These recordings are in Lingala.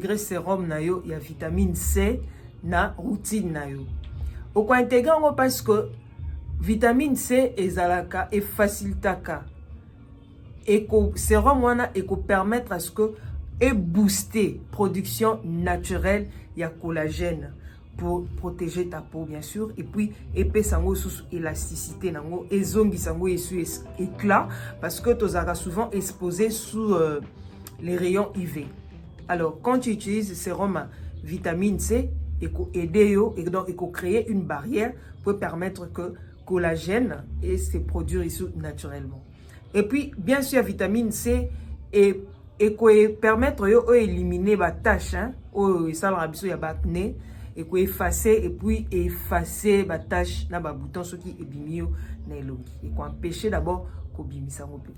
intégrer sérum na yo ya vitamine C na routine na yo. Oko intégrer ngo parce que vitamine C ezalaka et facilitaka. Eko sérum wana eko permettre à ce que et booster production naturelle ya collagène pour protéger ta peau bien sûr, et puis épais sango sous élasticité nango et zongi sango et sous éclat parce que tu seras souvent exposé sous les rayons UV. Alors quand tu utilises ce sérum à vitamine C, il peut aider et donc il peut créer une barrière pour permettre que collagène et se produire ici naturellement. Et puis bien sûr vitamine C et permettre d'éliminer les taches au salrabiso ya batné et quoi effacer et puis effacer les taches na ba bouton ce qui est bimio na elongi et quoi empêcher d'abord ko bimisa ngope.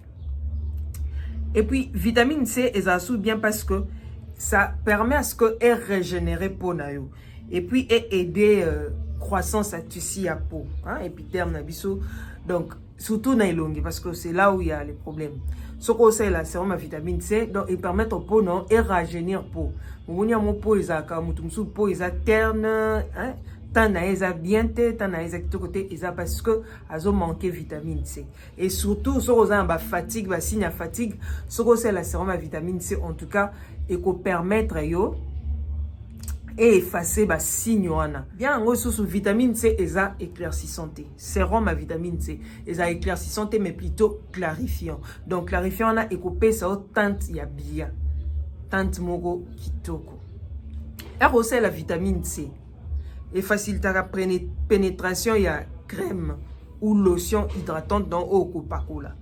Et puis vitamine C est assez bien parce que ça permet à ce que elle régénère peau na yo et puis aider croissance à tissu à peau épiderme na biso, donc surtout na elongi parce que c'est là où il y a les problèmes. Ce qu'on sait là, c'est ma vitamine C, donc il permet au peau non et rajeunir peau. Mon peau est à mutumsu peau est à terne, tant na eza bien té, tant na eza tout côté eza parce que azo manqué vitamine C. Et surtout ce qu'on a ba fatigue, ba signe à fatigue, ce qu'on sait là, c'est ma vitamine C en tout cas et qu'on permettre yo et effacer bas signe wana. Bien en sous vitamine C eza éclaircissante. Sérum à vitamine C eza éclaircissante mais plutôt clarifiant. Donc clarifiant na ekopé ça tante ya bien. Tante mogo kitoko. Aussi la vitamine C et facilitera pénétration ya crème ou lotion hydratante dans au copacola.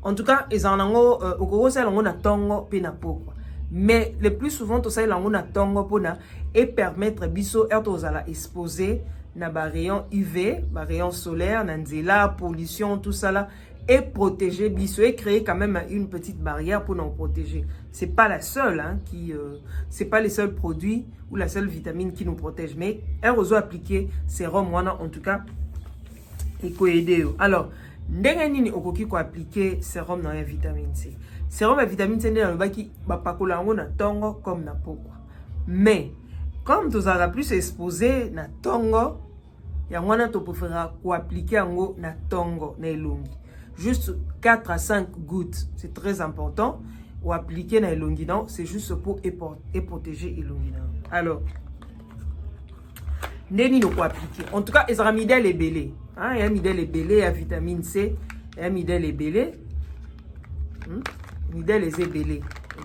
En tout cas, ils en ont au ça on a tongo penapo. Mais le plus souvent, tout ça, il y a tongo pona et permettre biso ertozala exposé na ba rayon UV, ba rayon solaire, nanzela, pollution, tout ça là, et protéger biso et créer quand même une petite barrière pour nous protéger. C'est pas la seule c'est pas les seuls produits ou la seule vitamine qui nous protège, mais elle oso appliquer sérum wana en tout cas et ko aider. Alors, ndenge nini okoki ko appliquer sérum dans la vitamine C. Sérum à vitamine C dans le baki bapakola ngo na tongo comme na pokwa. Mais comme tu auras plus exposé na tongo, ya ngwana to préférera ko appliquer ngo na tongo na elongi. Juste 4 à 5 gouttes, c'est très important. Ou appliquer na elongi non, c'est juste pour et protéger elongi non. Alors neni no ko appliquer. En tout cas, ezra midèle et belé. Il y a midèle et belé, il y a vitamine C, il y a midèle et belé. Midèle et belé.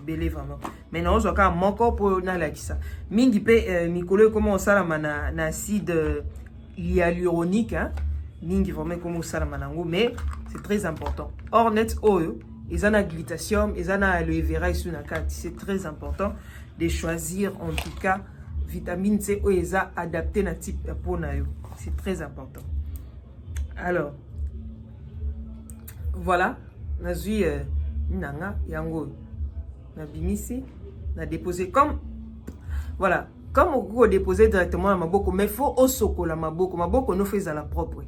Belé vraiment. Maintenant, on a encore pour na la kisa. Mingi pe mikolo comment ça la na acide hyaluronique Mingi vraiment comment ça la manango, mais c'est très important. Or net oil, ils en a glutathium, ils en a aloe vera sur na carte. C'est très important de choisir en tout cas vitamine C ou ils a adapté na type peau na yo. C'est très important. Alors voilà, nazui nanga yango na bimisi na déposer comme voilà, comme on déposer directement à maboko, mais faut au soko la maboko no fait à la propre.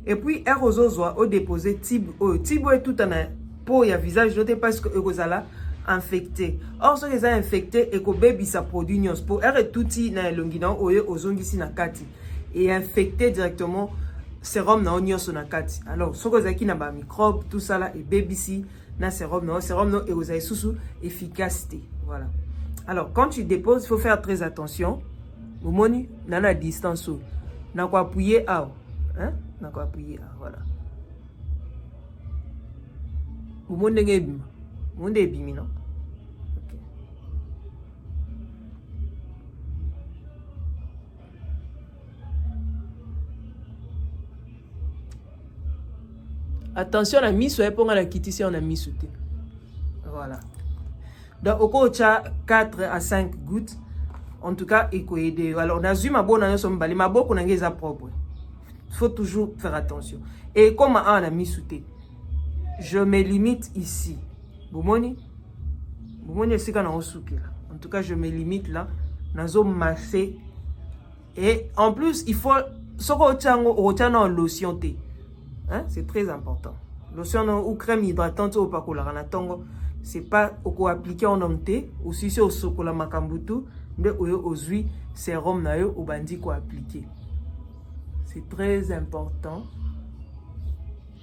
Et puis erozozwa au déposer tibo est tout en peau ya visage noté parce que erozala infecté. Or ce les a infecté et que baby ça produit nyos pour er touti na longinan oye ozongisi na kati et infecté directement sérum na nyos na kati. Alors ce que qui na ba microbe tout ça là et baby si na sérum no et vous avez sous efficacité. Voilà. Alors quand tu déposes, il faut faire très attention. Au moni na la distance na quoi appuyer na quoi appuyer voilà. Au monde ngebim. Monde ebimi non. OK. Attention à miso et pour la kitisi on a miso. Voilà. Donc au cocha 4 à 5 gouttes. En tout cas, il faut aider. Alors on a zoom à bon on sommes balé ma beaucoup n'engage propre. Il faut toujours faire attention. Et comme on a miso, je me limite ici. Boumoni c'est quand on souki là. En tout cas, je me limite là. Nazo masser. Et en plus, il faut soko ochano lotion té. C'est très important. Lotion ou crème hydratante au pakola na tongo, c'est pas oko appliquer en omté aussi c'est au sokola makambutu nde oyo ozui sérum na yo obandi ko appliquer. C'est très important.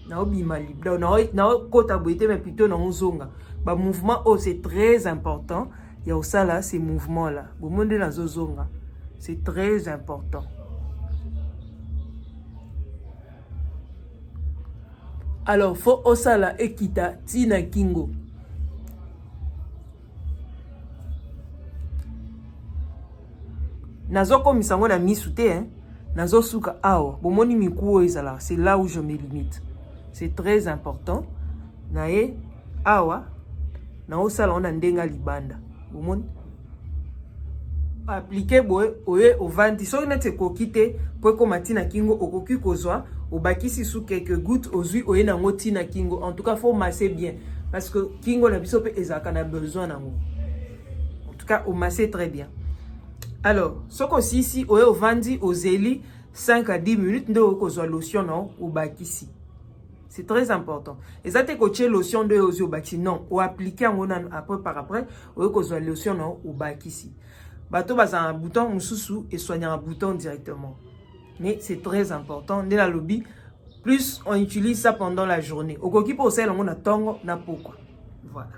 Na obima libre na kota boité mais plutôt na onzonga ba mouvement oh c'est très important. Il y a aussi là ces mouvements là bo monde na zozonga c'est très important. Alors faut osala ekita tina kingo. Nazo komisa ngo na misute hein. Nazo suka awa bomoni mikuo ezala, c'est là où je me limite. C'est très important. Nae awa na osala on ndenga libanda. Bomoni appliquer boye oye ovandi so nete kokite po ko matina kingo okoki kozwa obakisi sous quelques gouttes ozui oye na ngoti na kingo. En tout cas faut masser bien parce que kingo na biso pe ezaka na besoin nango. En tout cas au masser très bien. Alors ce qu'on ici oye ovandi ozeli 5 à 10 minutes ndo kozwa lotion non obakisi. C'est très important. Et ça te coache lotion de aux obakisi non ou appliquer en après par après oye kozwa lotion non obakisi. Bateau basa un bouton mususu et soigner un bouton directement. Mais c'est très important. Dans la lobby, plus on utilise ça pendant la journée. Au coquille pour celle on a tongo na pourquoi. Voilà.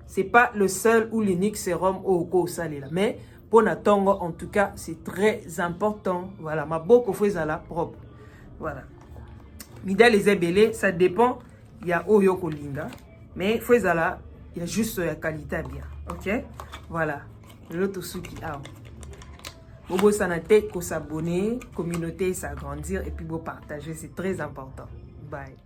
C'est pas le seul ou l'unique sérum au co salé là, mais pour na tongo en tout cas c'est très important. Voilà, ma beaucoup fait ça là propre. Voilà. Mida les ébélés, ça dépend. Il y a oyo kolinga, mais fait ça là, il y a juste la qualité bien. OK? Voilà. L'autre souki ah. Bobo sanate ko s'abonner, communauté s'agrandir et puis beau partager, c'est très important. Bye.